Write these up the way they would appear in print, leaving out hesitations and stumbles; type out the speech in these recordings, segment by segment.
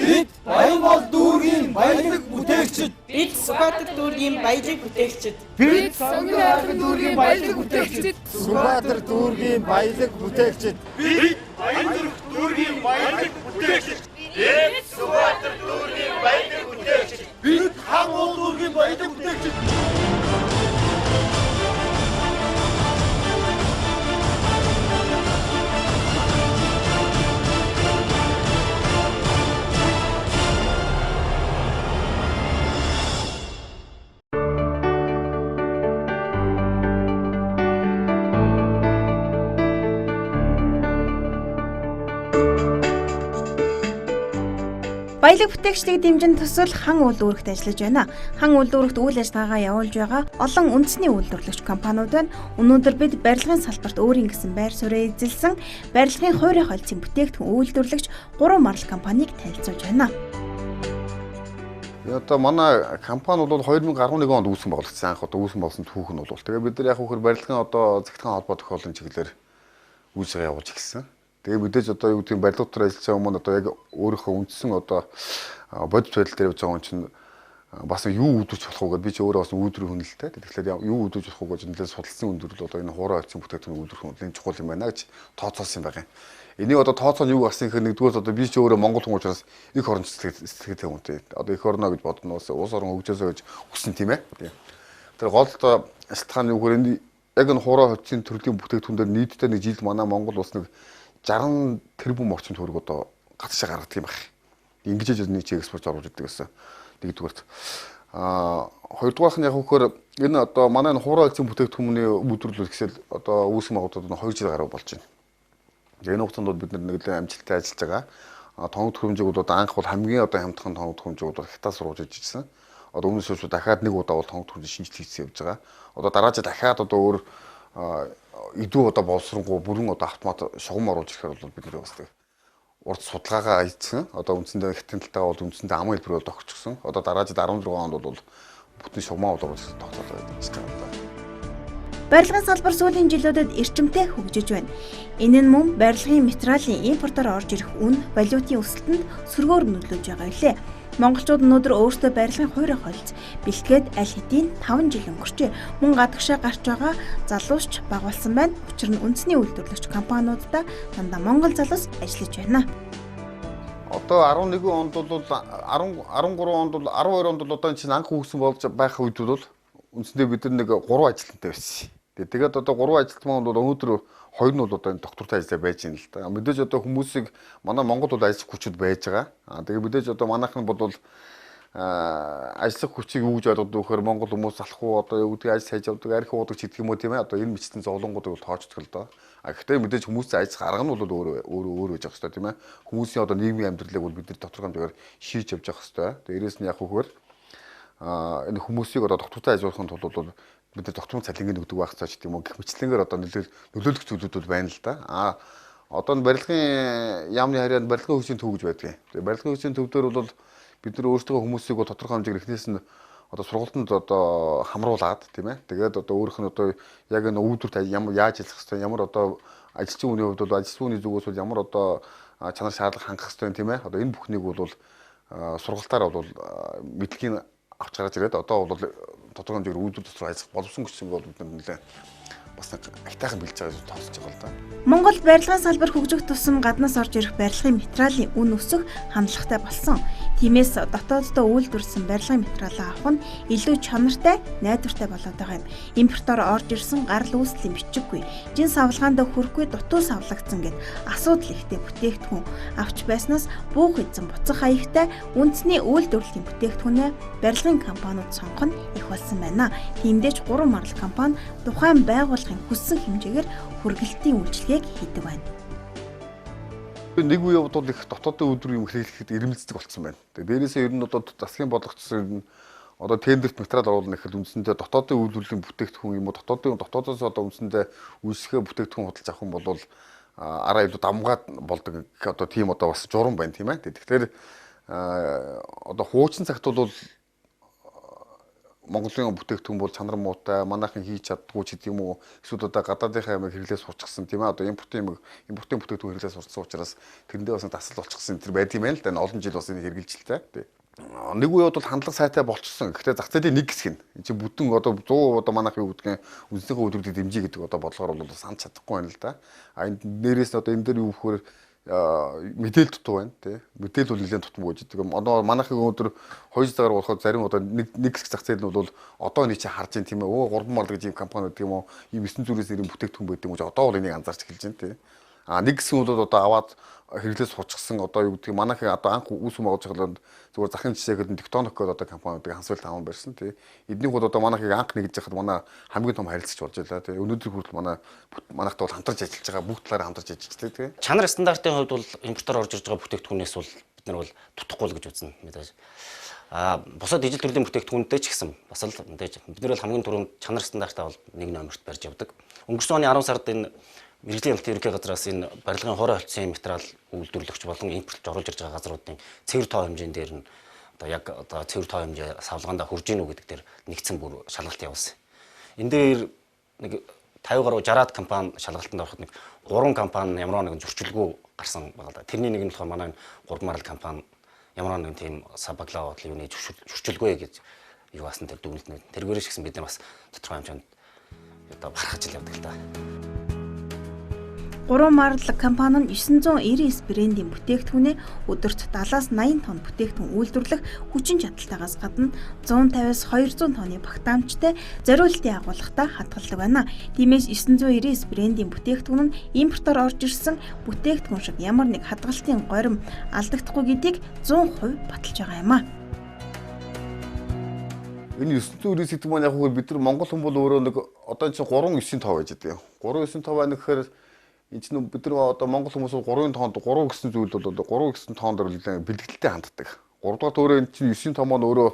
Бид Баянгол дүүргийн баялаг бүтээгчид. Бид Сүхбаатар дүүргийн баялаг бүтээгчид. Бид Сонгон хайрхан дүүргийн баялаг бүтээгчид. Сүхбаатар дүүргийн баялаг бүтээгчид. Бид Баянзүрх дүүргийн баялаг бүтээгчид. Бид Сүхбаатар дүүргийн баялаг бүтээгчид. Бид Хангул дүүргийн баялаг бүтээгчид. Баялаг бүтээгчлийг дэмжин төсөл хан үйлдвэрт ажиллаж байна. Хан үйлдвэрт үйл ажиллагаагаа явуулж байгаа олон үндэсний үйлдвэрлэгч компаниуд байна. Өнөөдөр бид барилгын салбарт өөрийн гэсэн байр суурь эзэлсэн барилгын хуурай холцын бүтээгдэхүүн үйлдвэрлэгч 3 марл компанийг танилцуулж байна. Одоо манай компани бол 2011 онд үүсгэн байгуулагдсан. Анх одоо үүсгэн болсон түүх нь бол тэгээ бид нар яг хөхөр барилгын одоо захиргааны холбоо тохиолын чиглэлээр үйлчилгээ явуулж эхэлсэн. Тэгээ мэдээж одоо юу гэдэг барилга дотор ажиллаж байгаа хүмүүс одоо яг өөрийнхөө үндсэн одоо бодит байдал дээр явж байгаа юм чинь бас юу үүдүүлж болох уу гэдээ би ч өөрөө бас үүдрийн хүнэлтэй. Тэгэхээр юу үүдүүлж болох уу гэж нэлээд судалсан өндөрлөл одоо энэ хуурай холцын бүтээгдэхүүн үүдрэх хүнлийн чухал юм байна гэж тооцоолсон юм байна. Энийг одоо тооцоо нь юу гарсан гэхээр нэгдүгээр одоо би ч өөрөө Монгол хүн учраас их орон сэтгэлтэй хүнтэй. Одоо их орно гэж бодно уус орон хөгжөөсөө гэж хүссэн тийм ээ. Тэр гол одоо шалтгаан юу гэхээр яг энэ хуурай холцын төрлийн бүтээгдэхүүн дээр нийтдээ нэг жилд манай Монгол улс нэг 60 тэрбум орчим төгрөг одоо гадаашаа гаргадаг юм байна. Ингэж нэг чиг экспорт оруулж идэг гэсэн. Нэгдүгээрт. Хоёрдугаарх нь яг хөхөр энэ одоо манай энэ хуурай холцын бүтээгдэхүүний үйлдвэрлэл гэсэл одоо үүсгэн байгууллагууд нь 2 жил гарав болж байна. Энэ хугацаанд бид нар нэлээд амжилттай ажиллаж байгаа. Тоног төхөөрөмжийг бол анх бол хамгийн одоо хямдхан тоног төхөөрөмжийг бол хятад сургуулж ижижсэн. Одоо өмнө шүүс дахиад нэг удаа бол тоног төхөөрөмж шинжилгээ хийсэн явж байгаа. Одоо дараа жил дахиад одоо өөр идүү одоо боловсронгуй бүрэн одоо автомат шугам оруулж ирэхээр бол бид нар бас урд судалгаагаа хийсэн. Одоо үндсэндээ хятадын талтайгаа бол үндсэндээ амын хэлбэрээр тогтчихсон. Одоо дараа жил 16 онд бол бүтэн шугамаа оруулж тогтоолоо гэж байна. Барилгын салбар сүүлийн жилүүдэд эрчимтэй хөгжиж байна. Энэ нь мөн барилгын материалын импортоор орж ирэх үн, валютын өсөлтөнд сөргөөр нөлөөлж байгаа билээ. Монголчууд өнөөдөр өөрсдөө барилгын хуурай холц бэлтгээд аль хэдийн 5 жил өнгөрчээ. Мөн гадагшаа гарч байгаа залуусч багуулсан байна. Учир нь үндэсний үйлдвэрлэгч компаниудад дандаа монгол залуус ажиллаж байна. Одоо 11 онд бол 13 онд бол 12 онд бол одоо энэ чинь анх үүсгэн болж байх үед бол үндсэндээ бид нар нэг 3 ажилтнтай байсан. Тэгээд одоо 3 ажилтнаа бол өнөөдөр 2 нь бол одоо энэ доктортой ажиллаа байж байна л да. Мэдээж одоо хүмүүсийг манай Монгол бол ажиллах хүчүүд байж байгаа. Тэгээд мэдээж одоо манайхан бол ажиллах хүчийг юу гэж ойлгодог вэхээр Монгол хүмүүс алах уу одоо юу гэдэг ажил хайж явдаг, арх уудаг ч гэдэг юм уу тийм ээ. Одоо энэ мэтчтэн зовлонгуудыг бол тоочдог л доо. Гэхдээ мэдээж хүмүүсийн ажиллах арга нь бол өөр байж байгаа хэвээр тийм ээ. Хүмүүсийн одоо нийгмийн амьдралыг бол бид нар тодорхой хэмжээгээр шийдэж явж байгаа хэвээр. Дээрээс нь яг хөхөр энэ хүмүүсийг одоо доктортой ажиллахын тулд бол бид нар докторын цалингийн өгдөг байх цааш гэдэг юм уу гэх мэтлэнгээр одоо нөлөөлөх зүйлүүд бол байна л да. Одоо энэ барилгын яамны харьяанд барилгын хөгжлийн төв гэж байдаг. Тэгээ барилгын хөгжлийн төв дээр бол бид нар өөрсдөө хүмүүсийг бол тодорхой хэмжээгээр эхнээс нь одоо сургалтанд одоо хамруулад тийм ээ. Тэгээд одоо өөрөх нь одоо яг энэ өвдөрт яаж ажиллах хэвээр ямар одоо ажилчин хүний хувьд бол ажилчин хүний зүгээс бол ямар одоо чанар шаардлага хангах хэвээр тийм ээ. Одоо энэ бүхнийг бол сургалтаар бол мэдлэгийг авч гараад ирээд одоо бол тодорхой хэмжээгээр үйлдвэр дотор ажиллах боловсон хүчин бол бид нэлээ бас айтайхан бэлж байгаа гэж тооцож байгаа л да. Монгол барилгын салбар хөгжих тусам гаднаас орж ирэх барилгын материалын үн өсөх хандлагатай болсон. Тиймээс дотооддоо үйлдвэрлэсэн барилгын материалаа авах нь илүү чанартай, найдвартай болоод байгаа юм. Импортоор орж ирсэн гарал үүслийн бичиггүй, жин савлгаанд хүрэхгүй дутуу савлагдсан гэд асуудал ихтэй бүтээгдэхүүн авч байснаас буух эзэн буцах хаягтай үндэсний үйлдвэрлэлийн бүтээгдэхүүнээ барилгын компаниуд сонгох нь их болсон байна. Тиймдээч 3 марл компани тухайн байгууллагын хүссэн хэмжээгээр хүргэлтийн үйлчилгээг хийдэг байна. Нэг үе бол их дотоодын үйлдвэрийн хэрэглэхэд ирмэлцдэг болсон байна. Дээрээсээ ер нь одоо засгийн бодлогчдын одоо тендерт материал оруулах гэхэд үндсэндээ дотоодын үйлдвэрлэлийн бүтээгдэхүүн юм уу дотоодоос одоо үндсэндээ үйлчлэгээ бүтээгдэхүүн худалдаж авах юм бол араа илүү давмгаад болдог одоо тийм одоо бас журам байна тийм ээ. Тэгэхээр одоо хуучин цагт бол Монголын бүтээгдэхүүн бол чанар муутай, манайхан хийж чаддгүй ч гэдэг юм уу. Эсвэл одоо гадаадынхаа ямиг хэрэглээс сурчсан тийм ээ. Одоо импортын бүтээгдэхүүн хэрэглээс сурцсан учраас тэрэндээ бас дасал болчихсон энэ байд юм байна л да. Олон жил бас энэ хэрэгжилжтэй. Тий. Нэг үеуд бол хандлага сайтай болчихсон. Гэхдээ зах зээлийн нэг хэсэг нь. Энэ чинь бүтэн одоо 100 одоо манайх юу гэдгийг үндэснийхээ үйлдвэрлэлийг дэмжиж гэдэг одоо бодлогоор бол санаж чадахгүй байна л да. Энэ нэрээс одоо энэ дээр юу вөхөр мэдээлэл дутуу байна тий. Мэдээлэл бол нэлээд тутам гүйж идэг. Одоо манайхын өнөөдөр 200-аар болоход зарим одоо нэг хэсэг зах зээл нь бол одоо энэ чинь харж ин тийм ээ. Өө 3 мал гэж юм компани гэдэг юм уу. Ийм 9 зүрээс нэрийн бүтээгдэхүүн байдаг юм уу. Одоо бол энийг анзаарч эхэлж байна тий. Нэг хэсэг нь одоо аваад хэрэглээс сурчсан одоо юу гэдэг манайхын одоо анх үүс мөгөж чаглаад зүгээр захын жишээхэд тектоник гэдэг одоо компаниудыг хансвал таван барьсан тий. Эднийх бол одоо манайхыг анх нэгж яхад манай хамгийн том харилцагч болж байлаа тий. Өнөөдөр хүртэл манайхтай бол хамтарч ажиллаж байгаа бүх талаараа хамтарч ажиллаж тий. Чанар стандартын хувьд бол импортоор орж ирж байгаа бүтээгдэхүүнээс бол бид нар бол дутахгүй л гэж үзнэ мэдээж. Бусад ижил төрлийн бүтээгдэхүүнтэй ч гэсэн бас л мэдээж бид нар бол хамгийн түрүүнд чанар стандартаа бол нэг номерт барьж явдаг. Өнгөрсөн оны 10 сард энэ мэргэжлийн хамтын ерөнхий газраас энэ барилгын хорой холцсон материал үйлдвэрлэгч болон импортж оруулж ирж байгаа газруудын цэвэр тоо хэмжээнд дээр нь одоо яг одоо цэвэр тоо хэмжээ савлгаандаа хүрж ийн үү гэдэг дээр нэгдсэн бүр шалгалт явуулсан. Энэ дээр нэг 50 гаруй 60-аад компани шалгалтанд ороход нэг 3 компани ямар нэгэн зөрчилгүй гарсан байгаа л да. Тэрний нэг нь болохоор манай 3 марал компани ямар нэгэн тийм сабаглаа бодлын юуны зөрчилгүй гэж юу басан тэр дүгнэлт. Тэргээрээ ч гэсэн бид нар бас тодорхой хэмжээнд одоо барах ажил явдаг л да. 3 марл компани нь 999 брендийн бүтээгдэхүүнээ өдөрт 70-аас 80 тонн бүтээгдэхүүн үйлдвэрлэх хүчин чадалтайгаас гадна 150-аас 200 тонны багтаамжтай зориултын агуулгатай хадгалдаг байна. Тиймээс 999 брендийн бүтээгдэхүүн нь импортоор орж ирсэн бүтээгдэхүүн шиг ямар нэг хадгалтын горим алдагдахгүй гэдгийг 100% баталж байгаа юм а. Энэ 999 гэдэг маань яг хөө бид нар Монгол хүн бол өөрөө нэг одоо чинь 395 байж байгаа. 395 байна гэхээр энэ чинь бид нар одоо Монгол хүмүүс 3 тоонд 3 гэсэн зүйл бол одоо 3 гэсэн тоонд нэлээд бэлтгэлтэй ханддаг. 3 дахь өөрөө энэ чинь 9 том маань өөрөө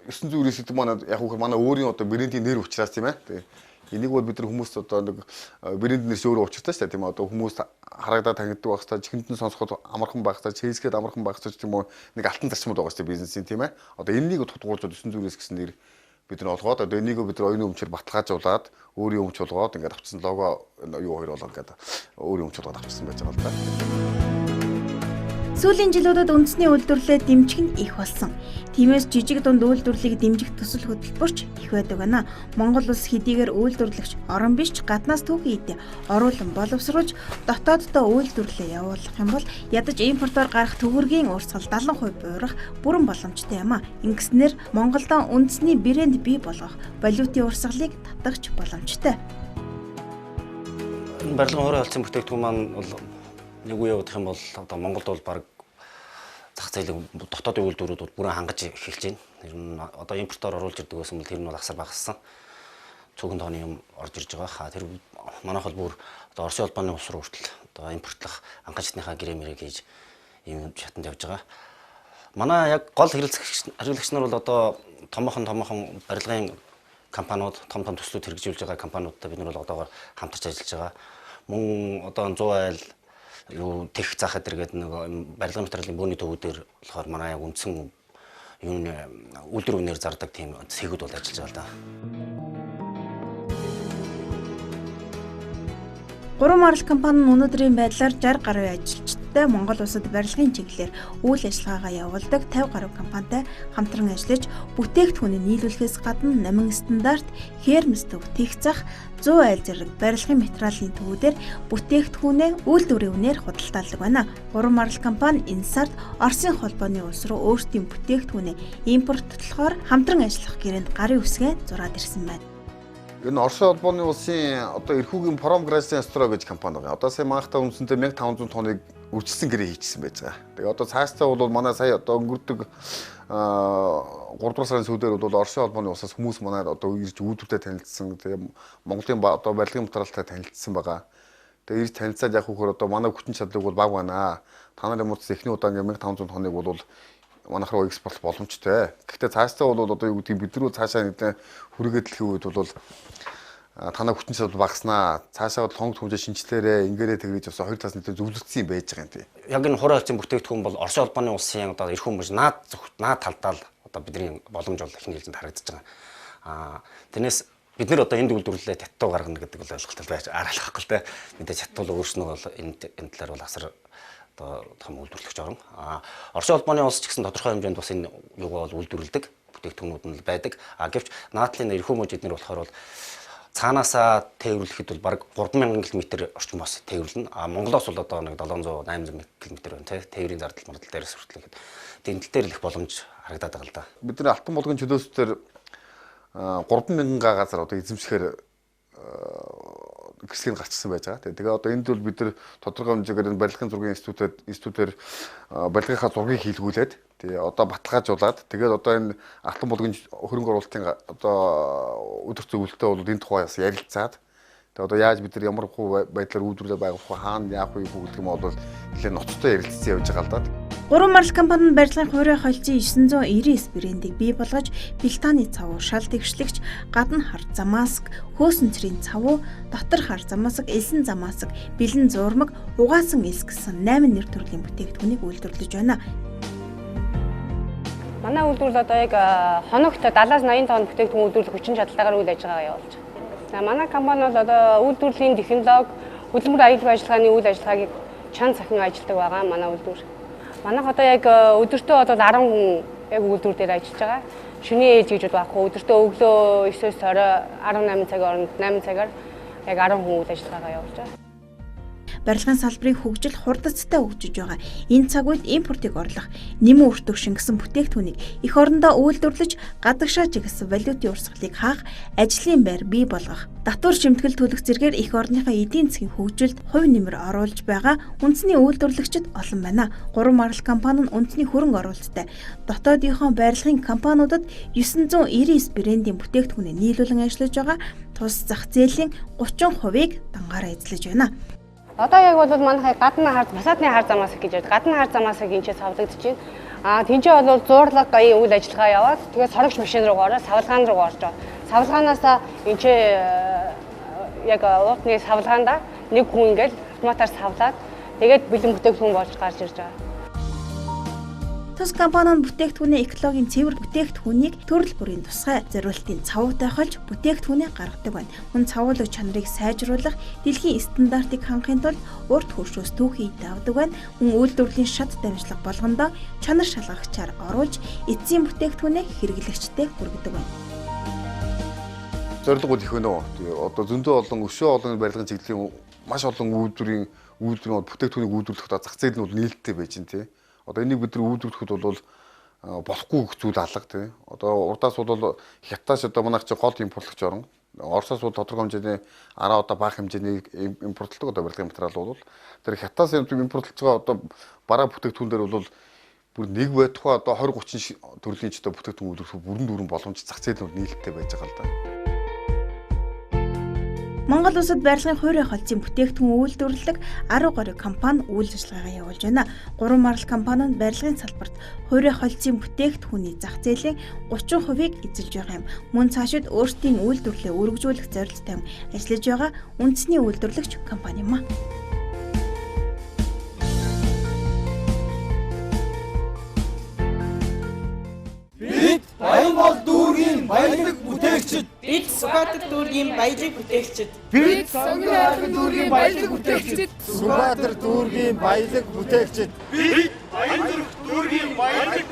900-ээс гэдэг маань яг хөө манай өөрийн одоо брендийн нэр учраас тийм ээ. Энийг бол бид нар хүмүүс одоо нэг брэнд нэрс өөрөө учиртай шүү дээ тийм ээ. Одоо хүмүүс харагдаад танигддаг байх та чихэнд нь сонсоход амархан байх та чейзгээд амархан байх ч юм уу нэг алтан зарчмууд байгаа шүү дээ бизнесийн тийм ээ. Одоо энэнийг тутгуулж 900-ээс гэсэн нэр бид нар олгоод одоо энийг бид нар оюуны өмчөөр баталгаажуулаад өөрийн өмч болгоод ингээд авчихсан лого юу хоёр болоо ингээд өөрийн өмч болгоод авчихсан байж байгаа л да. Сүүлийн жилүүдэд үндэсний үйлдвэрлэлээ дэмжих нь их болсон. Тиймээс жижиг дунд үйлдвэрлэлийг дэмжих төсөл хөтөлбөрч их байдаг байна. Монгол улс хэдийгээр үйлдвэрлэгч орон биш ч гаднаас түүхий идэ оруулан боловсруулж дотооддоо үйлдвэрлэлээ явуулах юм бол ядаж импортоор гарах төгрөгийн урсгал 70% буурах бүрэн боломжтой юм а. Ингэснээр Монголдо үндэсний брэнд бий болгох валютын урсгалыг татагч боломжтой. Энэ барилгын хорой холцсон бүтээгдэхүүн маань бол нэг үе явах юм бол одоо Монголд бол баг зах зээлийн дотоодын үйлдвэрүүд бол бүрэн хангаж эхэлж байна. Тэр нь одоо импортоор оруулж ирдэг байсан бол тэр нь бол асар багассан. Цөөхөн тооны юм орж ирж байгаа. Тэр манайх бол бүр одоо Оросын холбооны улс руу хүртэл одоо импортлох анхаачныхаа гэрэмэрийг хийж ийм шатанд явж байгаа. Манай яг гол хэрэглэгч нар бол одоо томоохон барилгын компаниуд, том төслүүд хэрэгжүүлж байгаа компаниудтай бид нар бол одоогоор хамтарч ажиллаж байгаа. Мөн одоо 100 айл юу тех заахад иргэд нэг барилгын материалын бөөний төвүүдээр болохоор манай яг үндсэн юуны үйлдвэр үнээр зардаг тийм цэгүүд бол ажиллаж байгаа л да. 3 марл компани нь өнөөдрийн байдлаар 60 гаруй ажилчтай Монгол улсад барилгын чиглэлээр үйл ажиллагаагаа явуулдаг 50 гаруй компанитай хамтран ажиллаж бүтээгдэхүүнийг нийлүүлэхээс гадна намын стандарт, хермс төв, тех зах, 100 айл зэрэг барилгын материалын төвүүдээр бүтээгдэхүүнээ үйлдвэрийн үнээр худалдаалдаг байна. 3 марл компани энэ сард Оросын холбооны улс руу өөрсдийн бүтээгдэхүүнээ импортлохоор хамтран ажиллах гэрээнд гарын үсгээ зураад ирсэн байна. Энэ Оросын холбооны улсын одоо эрхүүгийн Промграсийн Астро гэж компани байгаа. Одоо сая манхтай үндсэндээ 1500 тонныг үржилсэн гэрээ хийчихсэн байж байгаа. Тэгээ одоо цаашдаа бол манай сая одоо өнгөрдөг 3 дугаар сарын сүүлээр бол Оросын холбооны улсаас хүмүүс манайд одоо ирж үйлдвэртэй танилцсан. Тэгээ Монголын одоо барилгын материалтай танилцсан байгаа. Тэгээ ирж танилцаад яг хөөр одоо манай хүчин чадлыг бол бага байна. Та нарын муудс эхний удаа 1500 тонныг бол манайх руу экспорт боломжтой. Гэхдээ цаашдаа бол одоо юу гэдэг бид рүү цаашаа нэгэн хүрээгээд дэлхийн үед бол танаа хүчин чадал багаснаа. Цаашаа бол хоног хүнжээ шинжилээрээ ингээрээ тэгж бас хоёр талаас нь зөвлөгдсөн байж байгаа юм тий. Яг энэ хорой холцсон бүтээгдэхүүн бол Оросын холбооны улсын одоо эрх хүмүүс наад талдаа л одоо бидний боломж бол ихний хэлцэнд харагдаж байгаа. Тэрнээс бид нэр одоо энд үйлдвэрлэлээ татвар гаргана гэдэг бол ойлголттой байж аргалах байхгүй л те. Мэдээж татвар өөрснөө бол энэ талаар бол асар одоо том үйлдвэрлэгч орон. Орчин улбооны улс ч гэсэн тодорхой хэмжээнд бас энэ юугаа бол үйлдвэрлэдэг бүтээгдэхүүнүүд нь байдаг. Гэвч наадлын эрх хүмүүж эднэр болохоор бол цаанаасаа тээвэрлэхэд бол бараг 3000 км орчим бас тээвэрлэнэ. Монголоос бол одоо нэг 700 800 км байна те. Тээврийн зардал мардал дээрээс хүртэл ихэд тэнтэл дээр л их боломж харагдаад байгаа л да. Бидний алтан булгын чөлөөсдөр 3000 газар одоо эзэмшихээр гэрчлэг гарчсан байж байгаа. Тэгээ одоо энд бол бид нар тодорхой хэмжээгээр барилгын зургийн институтээр барилгынхаа зургийг хийлгүүлээд тэгээ одоо баталгаажуулаад тэгээд одоо энэ алтан булгын хөрөнгө оруулалтын одоо өдөр зөвлөлтөд бол энэ тухайас ярилцаад тэгээ одоо яаж бид нар ямар байдлаар үйлдвэрлэл байгуулах вэ, хаана яах вэ гэдэг юм бол нэлээд ноцтой ярилцсан явж байгаа л да. Гурван марл компанид барилгын хувираа холцын 999 брэндийг бий болгож, Пелтаны цавуу, шал тэгшлэгч, гадна хар замааск, хөөсөн цэрийн цавуу, дотор хар замааск, элсэн замааск, бэлэн зурмаг, угаасан элс гэсэн 8 нэр төрлийн бүтээгдэхүүнийг үйлдвэрлэж байна. Манай үйлдвэрлэл одоо яг хоногт 70-80 тонн бүтээгдэхүүн үйлдвэрлэх хүчин чадалтайгаар үйл ажиллагаа явуулж байна. Манай компани бол одоо үйлдвэрлэлийн технологи, хөдөлмөр аюулгүй ажиллагааны үйл ажиллагааг чан цахин ажилладаг байгаа манай үйлдвэрлэл. Манайх одоо яг өдөртөө одоо 10 хүн яг үйлдвэр дээр ажиллаж байгаа. Шөнийн ээлж гэж байхгүй. Өдөртөө өглөө 9-өөс орой 18 цагийн хооронд 8 цагаар яг 10 хүн үйл ажиллагаа явуулж байгаа. Барилгын салбарын хөгжил хурдцтай хөгжиж байгаа. Энэ цаг үед импортыг орлох, нэмэн өртөг шингэсэн бүтээгдэхүүнийг эх орондоо үйлдвэрлэж, гадагшаа чиглэсэн валютын урсгалыг хаах, ажлын байр бий болгох, татвар шимтгэл төлөх зэргээр эх орныхоо эдийн засгийн хөгжилд хувь нэмэр оруулж байгаа үндэсний үйлдвэрлэгчид олон байна. Гурван марл компани нь үндэсний хөрөнгө оруулалттай дотоодынхоо барилгын компаниудад 999 брендийн бүтээгдэхүүнээ нийлүүлэн ажиллаж байгаа. Тус зах зээлийн 30%-ийг дангаараа эзлэж байна. Одоо яг бол манайхаа гадна хар фасадны хар замааск гэж байдаг. Гадна хар замааск энэ ч савлагдаж байна. Тэнцээ бол зуурлаг гаи үйл ажиллагаа яваад тэгээд сорогч машин руу ороод савлгаан руу орж байгаа. Савлгаанаасаа энэ ч яг уутны савлгаанда нэг хүн ингээл автоматар савлаад тэгээд бэлэн бүтээгдэхүүн болж гарч ирж байгаа. Тус компани нь бүтээгдэхүүний экологийн цэвэр бүтээгдэхүүнийг төрөл бүрийн тусгай зориултын цавуутай холж бүтээгдэхүүнээ гаргадаг байна. Мөн цавуулаг чанарыг сайжруулах, дэлхийн стандартыг хангахын тулд урт хөршөөс түүхий давдаг байна. Мөн үйлдвэрлэлийн шат дамжлага болгондоо чанар шалгагчаар оруулж, эцсийн бүтээгдэхүүнээ хэрэглэгчтэй хүргэдэг байна. Зорилго бол их байна уу? Одоо зөндөө олон өшөө олон барилгын чиглэлийн маш олон үйлдвэрийн бүтээгдэхүүнийг үйлдвэрлэх зах зээл нь бол нээлттэй байж байна тий. Одоо энийг бид нар үйлдвэрлэхэд бол болохгүй зүйл алга тий. Одоо урдаас бол Хятадаас одоо манайх чи гол импортлагч орн. Оросоос бол тодорхой хэмжээний араа одоо бага хэмжээний импортлдог одоо барилгын материал бол тэр Хятадаас импортлж байгаа одоо бараа бүтээгдэхүүн дээр бол бүр нэг байтугай одоо 20 30 төрлийн ч одоо бүтээгдэхүүн үйлдвэрлэх бүрэн дүүрэн боломж зах зээл нь нээлттэй байж байгаа л да. Монгол улсад барилгын хувираа холцын бүтээгдэхүүн үйлдвэрлэх 10 гаруй компани үйл ажиллагаагаа явуулж байна. Гурван марл компани нь барилгын салбарт хувираа холцын бүтээгдэхүүний зах зээлийн 30%-ийг эзэлж байгаа юм. Мөн цаашид өөрсдийн үйлдвэрлэлээ өргөжүүлэх зорилттой ажиллаж байгаа үндэсний үйлдвэрлэгч компани юм. Бид Баянгол дүүргийн баялаг бүтээгчид. Бид Сүхбаатар дүүргийн баялаг бүтээгчид. Бид Сонгон аймгийн дүүргийн баялаг бүтээгчид. Сүхбаатар дүүргийн баялаг бүтээгчид. Бид Баян дүүргийн баялаг